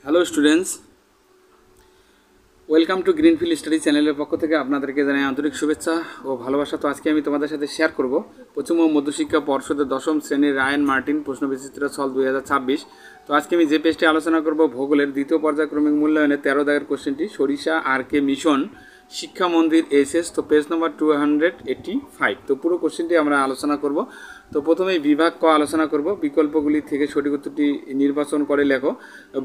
Hello students, welcome to greenfield study চ্যানেলের পক্ষ থেকে আপনাদেরকে জানাই আন্তরিক শুভেচ্ছা ও ভালোবাসা। তো আজকে আমি তোমাদের সাথে শেয়ার করব পশ্চিমবঙ্গ মধ্যশিক্ষা পর্ষদের দশম শ্রেণীর রায়ান মার্টিন প্রশ্নবিচিত্র সল 2026। তো আজকে আমি যে পেজটি আলোচনা করব ভূগোলের দ্বিতীয় পর্যায়ক্রমিক মূল্যায়নে 13 দাগের কোশ্চেনটি সরিষা আর কে মিশন শিক্ষা মন্দির এসএস। তো পেজ নম্বর 285। তো পুরো কোশ্চেনটি আমরা আলোচনা করব। তো প্রথমেই বিভাগ ক আলোচনা করব। বিকল্পগুলি থেকে সঠিক উত্তরটি নির্বাচন করে লেখো।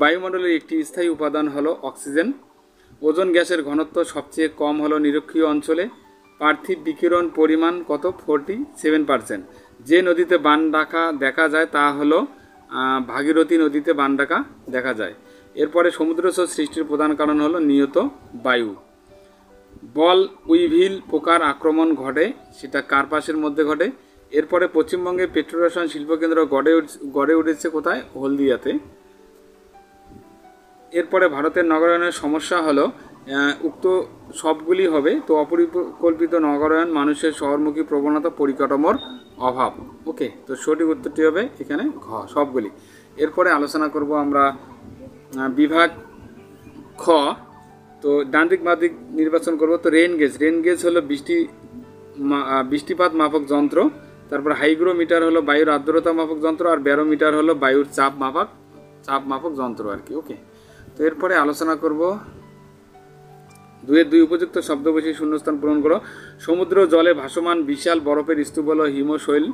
বায়ুমণ্ডলের একটি স্থায়ী উপাদান হলো অক্সিজেন। ওজোন গ্যাসের ঘনত্ব সবচেয়ে কম হলো নিরক্ষীয় অঞ্চলে। পার্থিব বিকিরণ পরিমাণ কত? 47%। যে নদীতে বান ডাকা দেখা যায় তা হলো ভাগীরথী নদীতে বান ডাকা দেখা যায়। এরপরে সমুদ্রস্রোত সৃষ্টির প্রধান কারণ হলো নিয়ত বায়ু। বল উইভিল পোকার আক্রমণ ঘটে, সেটা কার্পাসের মধ্যে ঘটে। এরপরে পশ্চিমবঙ্গে পেট্রোরসায়ন শিল্পকেন্দ্র গড়ে উঠেছে কোথায়? হলদিয়াতে। এরপরে ভারতের নগরায়নের সমস্যা হলো উক্ত সবগুলি হবে। তো অপরিকল্পিত নগরায়ন, মানুষের শহরমুখী প্রবণতা, পরিকাঠামোর অভাব। ওকে, তো সঠিক উত্তরটি হবে এখানে ঘ, সবগুলি। এরপরে আলোচনা করব আমরা বিভাগ খ। তো ডান দিক বাঁ দিক নির্বাচন করব। তো রেন গেজ হলো বৃষ্টিপাত মাপক যন্ত্র। তারপর হাইগ্রোমিটার হলো বায়ুর আর্দ্রতা মাপক যন্ত্র, আর ব্যারোমিটার হলো বায়ুর চাপ মাপক যন্ত্র আর কি। ওকে, তো এরপরে আলোচনা করব 2-2 উপযুক্ত শব্দ বসে শূন্যস্থান পূরণ করো। সমুদ্র জলে ভাসমান বিশাল বরফের স্তূপ হলো হিমশৈল।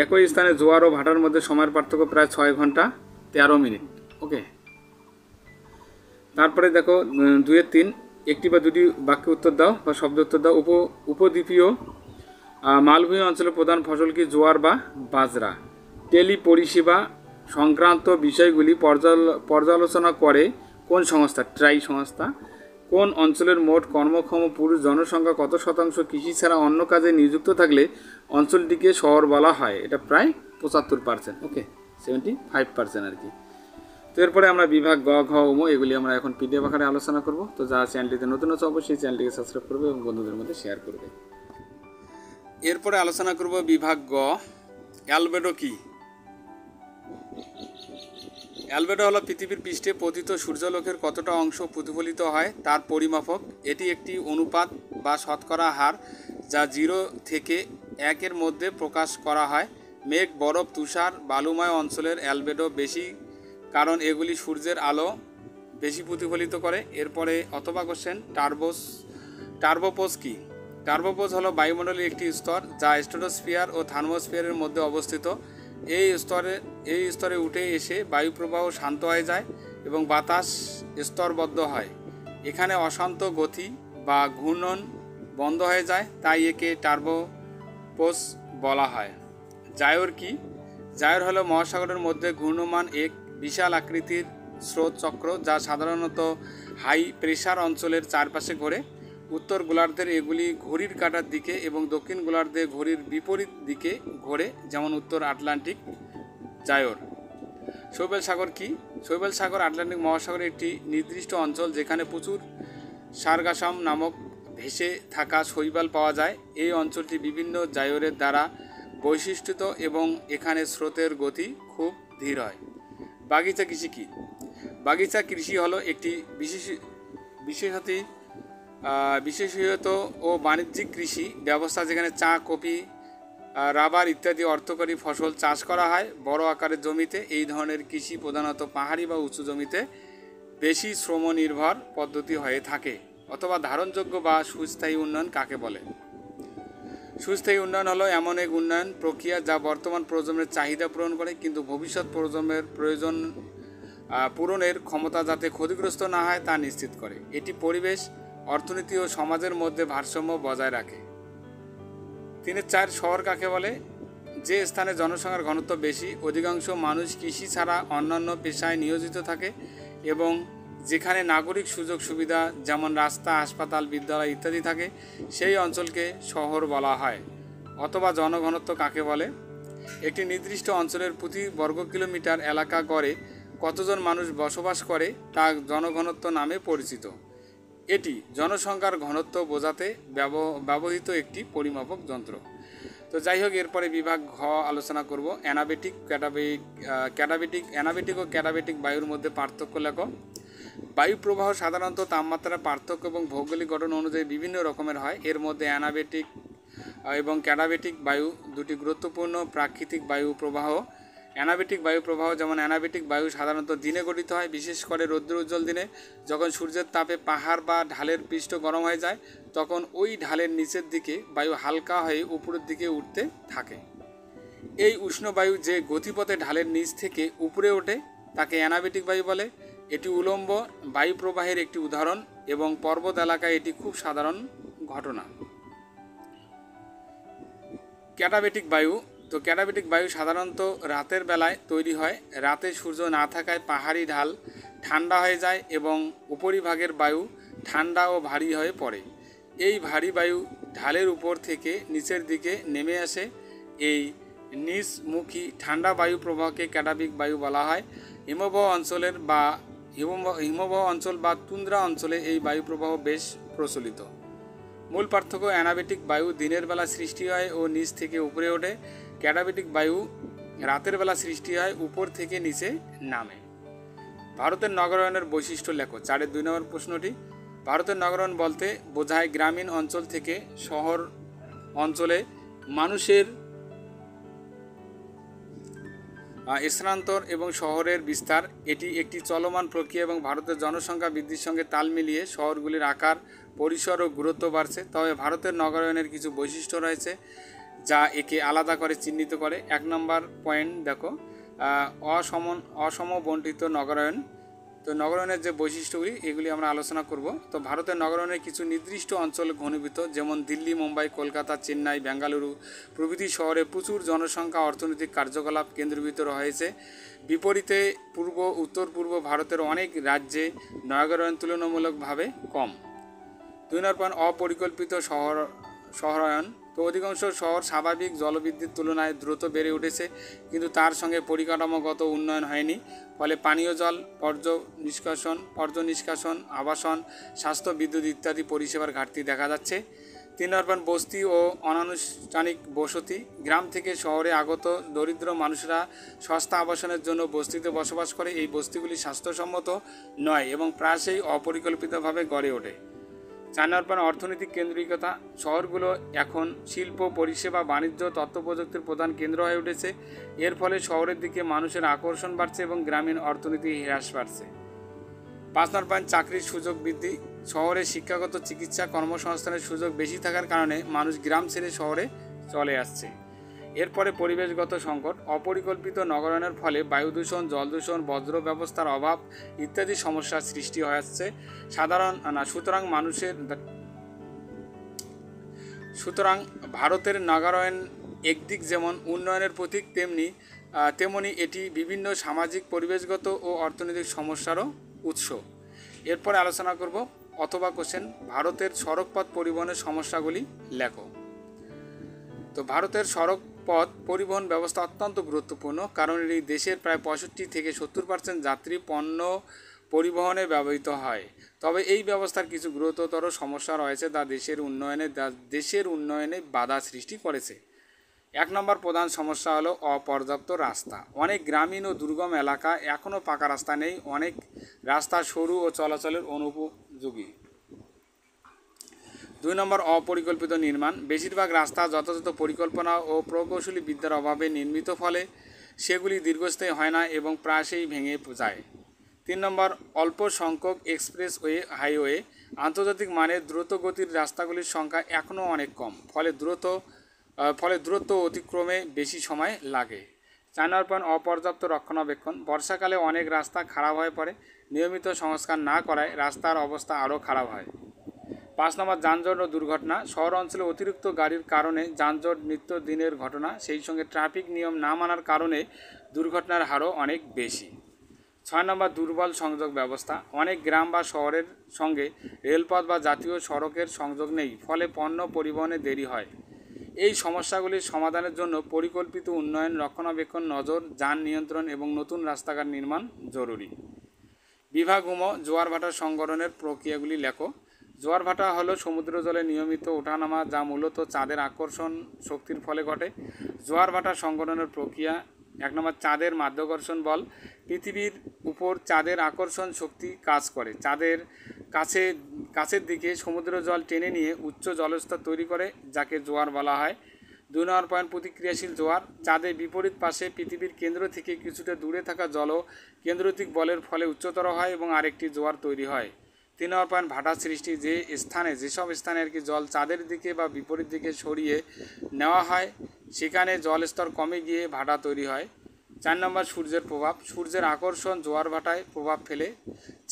একই স্থানে জোয়ার ও ভাটার মধ্যে সময়ের পার্থক্য প্রায় 6 ঘন্টা 13 মিনিট। ওকে, তারপরে দেখো 2-3 একটি বা দুটি বাক্য উত্তর দাও বা শব্দ উত্তর দাও। উপদ্বীপীয় মালভূমি অঞ্চলের প্রধান ফসল কি? জোয়ার বা বাজরা। টেলি পরিষেবা সংক্রান্ত বিষয়গুলি পর্যালোচনা করে কোন সংস্থা? ট্রাই সংস্থা। কোন অঞ্চলের মোট কর্মক্ষম পুরুষ জনসংখ্যা কত শতাংশ কৃষি ছাড়া অন্য কাজে নিযুক্ত থাকলে অঞ্চলটিকে শহর বলা হয়? এটা প্রায় 75%। ওকে, 75% আর কি। তো এরপরে আমরা বিভাগ গ, ঘ, ম এগুলি আমরা এখন পিডিএফ আকারে আলোচনা করব। তো যারা চ্যানেলটিতে নতুন আছে অবশ্যই চ্যানেলটিকে সাবস্ক্রাইব করবে এবং বন্ধুদের মধ্যে শেয়ার করবে। এরপরে আলোচনা করব বিভাগ গ, অ্যালবেডো কি? অ্যালবেডো হলো পৃথিবীর পৃষ্ঠে পতিত সূর্যালোকের কতটা অংশ প্রতিফলিত হয় তার পরিমাপক। এটি একটি অনুপাত বা শতকরা হার যা 0 থেকে 1-এর মধ্যে প্রকাশ করা হয়। মেঘ, বরফ, তুষার, বালুময় অঞ্চলের অ্যালবেডো বেশি, কারণ এগুলি সূর্যের আলো বেশি প্রতিফলিত করে। এরপরে অথবা কোশ্চেন টার্বোপোজ কি? টার্বোপোজ হলো বায়ুমণ্ডলের একটি স্তর যা স্ট্রাটোস্ফিয়ার ও থার্মোস্ফিয়ারের মধ্যে অবস্থিত। এই স্তরে উঠে এসে বায়ুপ্রবাহ শান্ত হয়ে যায় এবং বাতাস স্তরবদ্ধ হয়। এখানে অশান্ত গতি বা ঘূর্ণন বন্ধ হয়ে যায়, তাই একে টার্বোপোজ বলা হয়। জায়র কি? জায়র হলো মহাসাগরের মধ্যে ঘূর্ণমান এক বিশাল আকৃতির স্রোত চক্র যা সাধারণত হাই প্রেশার অঞ্চলের চারপাশে ঘোরে। উত্তর গোলার্ধের এগুলি ঘড়ির কাঁটার দিকে এবং দক্ষিণ গোলার্ধে ঘড়ির বিপরীত দিকে ঘোরে, যেমন উত্তর আটলান্টিক জায়র। শৈবাল সাগর কি? শৈবাল সাগর আটলান্টিক মহাসাগরের একটি নির্দিষ্ট অঞ্চল যেখানে প্রচুর সারগাসাম নামক ভেসে থাকা শৈবাল পাওয়া যায়। এই অঞ্চলটি বিভিন্ন জায়রের দ্বারা বৈশিষ্ট্যিত এবং এখানে স্রোতের গতি খুব ধীর হয়। বাগিচা কৃষি কি? বাগিচা কৃষি হলো একটি বিশেষত ও বাণিজ্যিক কৃষি ব্যবস্থা যেখানে চা, কফি, রাবার ইত্যাদি অর্থকরী ফসল চাষ করা হয় বড় আকারের জমিতে। এই ধরনের কৃষি প্রধানত পাহাড়ি বা উঁচু জমিতে বেশি শ্রম নির্ভর পদ্ধতি হয়ে থাকে। অথবা ধারণযোগ্য বা সুস্থায়ী উন্নয়ন কাকে বলে? সুস্থায়ী উন্নয়ন হলো এমন এক উন্নয়ন প্রক্রিয়া যা বর্তমান প্রজন্মের চাহিদা পূরণ করে কিন্তু ভবিষ্যৎ প্রজন্মের প্রয়োজন পূরণের ক্ষমতা যাতে ক্ষতিগ্রস্ত না হয় তা নিশ্চিত করে। এটি পরিবেশ, অর্থনীতি ও সমাজের মধ্যে ভারসাম্য বজায় রাখে। 3-4 শহর কাকে বলে? যে স্থানে জনসংখ্যার ঘনত্ব বেশি, অধিকাংশ মানুষ কৃষি ছাড়া অন্যান্য পেশায় নিয়োজিত থাকে এবং যেখানে নাগরিক সুযোগ সুবিধা যেমন রাস্তা, হাসপাতাল, বিদ্যালয় ইত্যাদি থাকে সেই অঞ্চলকে শহর বলা হয়। অথবা জনঘনত্ব কাকে বলে? একটি নির্দিষ্ট অঞ্চলের প্রতি বর্গ কিলোমিটার এলাকা গড়ে কতজন মানুষ বসবাস করে তা জনঘনত্ব নামে পরিচিত। এটি জনসংখ্যার ঘনত্ব বোঝাতে ব্যবহৃত একটি পরিমাপক যন্ত্র। তো যাই হোক, এরপরে বিভাগ ঘ আলোচনা করব। অ্যানাবেটিক ও ক্যাটাবেটিক বায়ুর মধ্যে পার্থক্য লেখো। বায়ু প্রবাহ সাধারণত তাপমাত্রার পার্থক্য এবং ভৌগোলিক গঠন অনুযায়ী বিভিন্ন রকমের হয়। এর মধ্যে অ্যানাবেটিক এবং ক্যাটাবেটিক বায়ু দুটি গুরুত্বপূর্ণ প্রাকৃতিক বায়ু প্রবাহ। অ্যানাবেটিক বায়ু প্রবাহ যেমন অ্যানাবেটিক বায়ু সাধারণত দিনে গঠিত হয়, বিশেষ করে রৌদ্রোজ্জ্বল দিনে। যখন সূর্যের তাপে পাহাড় বা ঢালের পৃষ্ঠ গরম হয়ে যায়, তখন ওই ঢালের নিচের দিকে বায়ু হালকা হয়ে উপরের দিকে উঠতে থাকে। এই উষ্ণ বায়ু যে গতিপথে ঢালের নিচ থেকে উপরে ওঠে তাকে অ্যানাবেটিক বায়ু বলে। এটি উলম্ব বায়ু প্রবাহের একটি উদাহরণ এবং পর্বত এলাকায় এটি খুব সাধারণ ঘটনা। ক্যাটাবেটিক বায়ু। তো ক্যাটাবেটিক বায়ু সাধারণত রাতের বেলায় তৈরি হয়। রাতে সূর্য না থাকায় পাহাড়ি ঢাল ঠান্ডা হয়ে যায় এবং উপরিভাগের বায়ু ঠান্ডা ও ভারী হয়ে পড়ে। এই ভারী বায়ু ঢালের উপর থেকে নিচের দিকে নেমে আসে। এই নিচমুখী ঠান্ডা বায়ু প্রবাহকে ক্যাটাবেটিক বায়ু বলা হয়। হিমবাহ অঞ্চল বা তুন্দ্রা অঞ্চলে এই বায়ু প্রবাহ বেশ প্রচলিত। মূল পার্থক্য: অ্যানাবেটিক বায়ু দিনের বেলা সৃষ্টি হয় ও নিচ থেকে উপরে ওঠে। ক্যাটাবেটিক বায়ু রাতের বেলা সৃষ্টি হয়, উপর থেকে নিচে নামে। ভারতের নগরায়নের বৈশিষ্ট্য লেখো। 4-এর 2 নম্বর প্রশ্নটি। ভারতের নগরায়ন বলতে বোঝায় গ্রামীণ অঞ্চল থেকে শহর অঞ্চলে মানুষের স্থানান্তর এবং শহরের বিস্তার। এটি একটি চলমান প্রক্রিয়া এবং ভারতের জনসংখ্যা বৃদ্ধির সঙ্গে তাল মিলিয়ে শহরগুলির আকার, পরিসর ও গুরুত্ব বাড়ছে। তবে ভারতের নগরায়নের কিছু বৈশিষ্ট্য রয়েছে যা একে আলাদা করে চিহ্নিত করে। 1 নম্বর পয়েন্ট দেখো, অসমবন্টিত নগরায়ন। তো নগরায়নের যে বৈশিষ্ট্যগুলি এগুলি আমরা আলোচনা করব। তো ভারতের নগরায়নের কিছু নির্দিষ্ট অঞ্চল ঘনীভূত, যেমন দিল্লি, মুম্বাই, কলকাতা, চেন্নাই, বেঙ্গালুরু প্রভৃতি শহরে প্রচুর জনসংখ্যা, অর্থনৈতিক কার্যকলাপ কেন্দ্রীভূত রয়েছে। বিপরীতে উত্তর পূর্ব ভারতের অনেক রাজ্যে নগরায়ন তুলনামূলকভাবে কম। 2 নম্বর পয়েন্ট, অপরিকল্পিত শহরায়ন। তো অধিকাংশ শহর স্বাভাবিক জলবৃদ্ধির তুলনায় দ্রুত বেড়ে উঠেছে, কিন্তু তার সঙ্গে পরিকাঠামোগত উন্নয়ন হয়নি। ফলে পানীয় জল, বর্জ্য নিষ্কাশন, আবাসন, স্বাস্থ্য, বিদ্যুৎ ইত্যাদি পরিষেবার ঘাটতি দেখা যাচ্ছে। 3 নম্বর পয়েন্ট, বস্তি ও অনানুষ্ঠানিক বসতি। গ্রাম থেকে শহরে আগত দরিদ্র মানুষরা সস্তা আবাসনের জন্য বস্তিতে বসবাস করে। এই বস্তিগুলি স্বাস্থ্যসম্মত নয় এবং প্রায়শই অপরিকল্পিতভাবে গড়ে ওঠে। 4 নম্বর পয়েন্ট, অর্থনৈতিক কেন্দ্রিকতা। শহরগুলো এখন শিল্প, পরিষেবা, বাণিজ্য, তথ্য প্রযুক্তির প্রধান কেন্দ্র হয়ে উঠেছে। এর ফলে শহরের দিকে মানুষের আকর্ষণ বাড়ছে এবং গ্রামীণ অর্থনীতি হ্রাস পাচ্ছে। 5 নম্বর পয়েন্ট, চাকরির সুযোগ বৃদ্ধি। শহরে শিক্ষাগত, চিকিৎসা, কর্মসংস্থানের সুযোগ বেশি থাকার কারণে মানুষ গ্রাম ছেড়ে শহরে চলে আসছে। এরপরে পরিবেশগত সংকট। অপরিকল্পিত নগরায়নের ফলে বায়ু দূষণ, জল দূষণ, বজ্র ব্যবস্থার অভাব ইত্যাদি সমস্যার সৃষ্টি হচ্ছে। সুতরাং ভারতের নগরায়ন একদিক যেমন উন্নয়নের প্রতীক, তেমনি এটি বিভিন্ন সামাজিক, পরিবেশগত ও অর্থনৈতিক সমস্যারও উৎস। এরপরে আলোচনা করব অথবা কোশ্চেন, ভারতের সড়কপথ পরিবহনের সমস্যাগুলি লেখো। তো ভারতের সড়কপথ পরিবহন ব্যবস্থা অত্যন্ত গুরুত্বপূর্ণ, কারণ এটি দেশের প্রায় 65 থেকে 70% যাত্রী পণ্য পরিবহনে ব্যবহৃত হয়। তবে এই ব্যবস্থার কিছু গুরুতর সমস্যা রয়েছে যা দেশের উন্নয়নে বাধা সৃষ্টি করেছে। 1 নম্বর প্রধান সমস্যা হলো অপর্যাপ্ত রাস্তা। অনেক গ্রামীণ ও দুর্গম এলাকা এখনও পাকা রাস্তা নেই। অনেক রাস্তা সরু ও চলাচলের অনুপযোগী। 2 নম্বর, অপরিকল্পিত নির্মাণ। বেশিরভাগ রাস্তা যথাযথ পরিকল্পনা ও প্রকৌশলী বিদ্যার অভাবে নির্মিত, ফলে সেগুলি দীর্ঘস্থায়ী হয় না এবং প্রায়শই ভেঙে যায়। 3 নম্বর, অল্প সংখ্যক এক্সপ্রেসওয়ে, হাইওয়ে। আন্তর্জাতিক মানের দ্রুত গতির রাস্তাগুলির সংখ্যা এখনও অনেক কম, ফলে দূরত্ব অতিক্রমে বেশি সময় লাগে। 4 নম্বর পয়েন্ট, অপর্যাপ্ত রক্ষণাবেক্ষণ। বর্ষাকালে অনেক রাস্তা খারাপ হয়ে পড়ে। নিয়মিত সংস্কার না করায় রাস্তার অবস্থা আরও খারাপ হয়। 5 নম্বর, যানজট ও দুর্ঘটনা। শহর অঞ্চলে অতিরিক্ত গাড়ির কারণে যানজট নিত্যদিনের ঘটনা। সেই সঙ্গে ট্রাফিক নিয়ম না মানার কারণে দুর্ঘটনার হারও অনেক বেশি। 6 নম্বর, দুর্বল সংযোগ ব্যবস্থা। অনেক গ্রাম বা শহরের সঙ্গে রেলপথ বা জাতীয় সড়কের সংযোগ নেই, ফলে পণ্য পরিবহনে দেরি হয়। এই সমস্যাগুলির সমাধানের জন্য পরিকল্পিত উন্নয়ন, রক্ষণাবেক্ষণ, নজর, যান নিয়ন্ত্রণ এবং নতুন রাস্তাঘাট নির্মাণ জরুরি। বিভাগ জোয়ার ভাটার সংগঠনের প্রক্রিয়াগুলি লেখো। জোয়ার ভাটা হলো সমুদ্র জলে নিয়মিত ওঠানামা যা মূলত চাঁদের আকর্ষণ শক্তির ফলে ঘটে। জোয়ার ভাটা সংগঠনের প্রক্রিয়া 1 নম্বর চাঁদের মাধ্যাকর্ষণ বল। পৃথিবীর উপর চাঁদের আকর্ষণ শক্তি কাজ করে। চাঁদের কাছের দিকে সমুদ্র জল টেনে নিয়ে উচ্চ জলস্তর তৈরি করে, যাকে জোয়ার বলা হয়। 2 নম্বর পয়েন্ট প্রতিক্রিয়াশীল জোয়ার। চাঁদের বিপরীত পাশে পৃথিবীর কেন্দ্র থেকে কিছুটা দূরে থাকা জলও কেন্দ্রতিক বলের ফলে উচ্চতর হয় এবং আরেকটি জোয়ার তৈরি হয়। 3 নম্বর পয়েন্ট ভাটার সৃষ্টি। যেসব স্থানে আর কি জল চাঁদের দিকে বা বিপরীত দিকে সরিয়ে নেওয়া হয়, সেখানে জল স্তর কমে গিয়ে ভাটা তৈরি হয়। 4 নম্বর সূর্যের প্রভাব। সূর্যের আকর্ষণ জোয়ার ভাটায় প্রভাব ফেলে।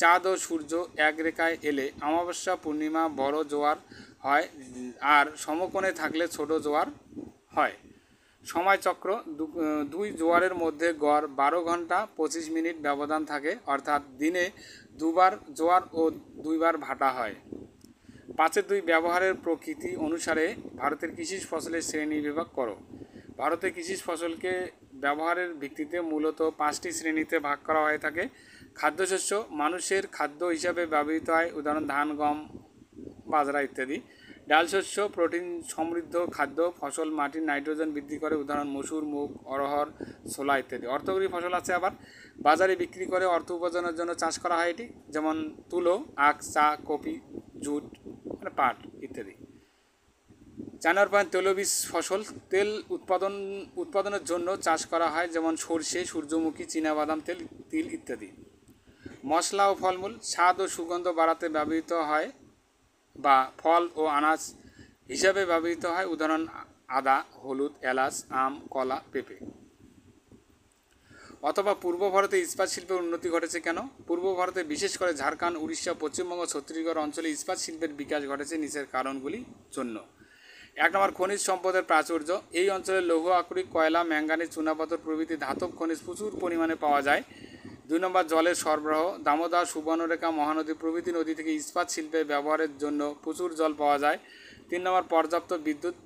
চাঁদ ও সূর্য এক রেখায় এলে অমাবস্যা পূর্ণিমা বড় জোয়ার হয়, আর সমকোণে থাকলে ছোট জোয়ার হয়। সময়চক্র। দুই জোয়ারের মধ্যে গড় 12 ঘন্টা 25 মিনিট ব্যবধান থাকে, অর্থাৎ দিনে দুবার জোয়ার ও 2 বার ভাটা হয়। 5-2 ব্যবহারের প্রকৃতি অনুসারে ভারতের কৃষি ফসলের শ্রেণী বিভাগ করো। ভারতে কৃষি ফসলকে ব্যবহারের ভিত্তিতে মূলত 5টি শ্রেণীতে ভাগ করা হয়ে থাকে। খাদ্যশস্য মানুষের খাদ্য হিসাবে ব্যবহৃত হয়, উদাহরণ ধান, গম, বাজরা ইত্যাদি। ডালশস্য প্রোটিন সমৃদ্ধ খাদ্য ফসল, মাটির নাইট্রোজেন বৃদ্ধি করে, উদাহরণ মসুর, মুগ, অরহর, ছোলা ইত্যাদি। অর্থকরী ফসল আছে আবার, বাজারে বিক্রি করে অর্থ উপার্জনের জন্য চাষ করা হয় এটি, যেমন তুলো, আখ, চা, কফি, জুট, মানে পাট ইত্যাদি। 4 নম্বর পয়েন্ট তৈলবীজ ফসল। তেল উৎপাদনের জন্য চাষ করা হয়, যেমন সরষে, সূর্যমুখী, চীনাবাদাম তেল, তিল ইত্যাদি। মশলা ও ফলমূল স্বাদ ও সুগন্ধ বাড়াতে ব্যবহৃত হয় বা ফল ও আনাজ হিসাবে ব্যবহৃত হয়, উদাহরণ আদা, হলুদ, এলাচ, আম, কলা, পেঁপে। অথবা পূর্ব ভারতে ইস্পাত শিল্পের উন্নতি ঘটেছে কেন? পূর্ব ভারতে বিশেষ করে ঝাড়খণ্ড, উড়িষ্যা, পশ্চিমবঙ্গ, ছত্তিশগড় অঞ্চলে ইস্পাত শিল্পের বিকাশ ঘটেছে নিচের কারণগুলির জন্য। 1 নম্বর খনিজ সম্পদের প্রাচুর্য। এই অঞ্চলে লৌহ আকরিক, কয়লা, ম্যাঙ্গানিজ, চুনাপাথর প্রভৃতি ধাতব খনিজ প্রচুর পরিমাণে পাওয়া যায়। 2 নম্বর জলের সরবরাহ। দামোদর, সুবর্ণরেখা, মহানদী প্রভৃতি নদী থেকে ইস্পাত শিল্পে ব্যবহারের জন্য প্রচুর জল পাওয়া যায়। 3 নম্বর পর্যাপ্ত বিদ্যুৎ।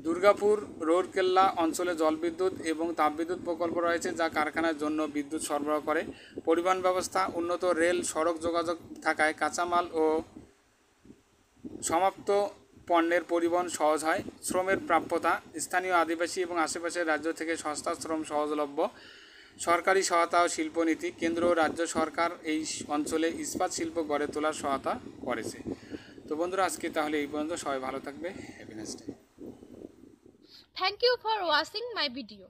দুর্গাপুর, রৌরকেল্লা অঞ্চলে জলবিদ্যুৎ এবং তাপবিদ্যুৎ প্রকল্প রয়েছে, যা কারখানার জন্য বিদ্যুৎ সরবরাহ করে। পরিবহন ব্যবস্থা। উন্নত রেল সড়ক যোগাযোগ থাকায় কাঁচামাল ও সমাপ্ত পণ্যের পরিবহন সহজ হয়। শ্রমের প্রাপ্যতা। স্থানীয় আদিবাসী এবং আশেপাশের রাজ্য থেকে সস্তা শ্রম সহজলভ্য। সরকারি সহায়তা ও শিল্পনীতি। কেন্দ্র ও রাজ্য সরকার এই অঞ্চলে ইস্পাত শিল্প গড়ে তোলার সহায়তা করেছে। তো বন্ধুরা, আজকে তাহলে এই পর্যন্ত। সবাই ভালো থাকবে। Happy next day. Thank you for watching my video.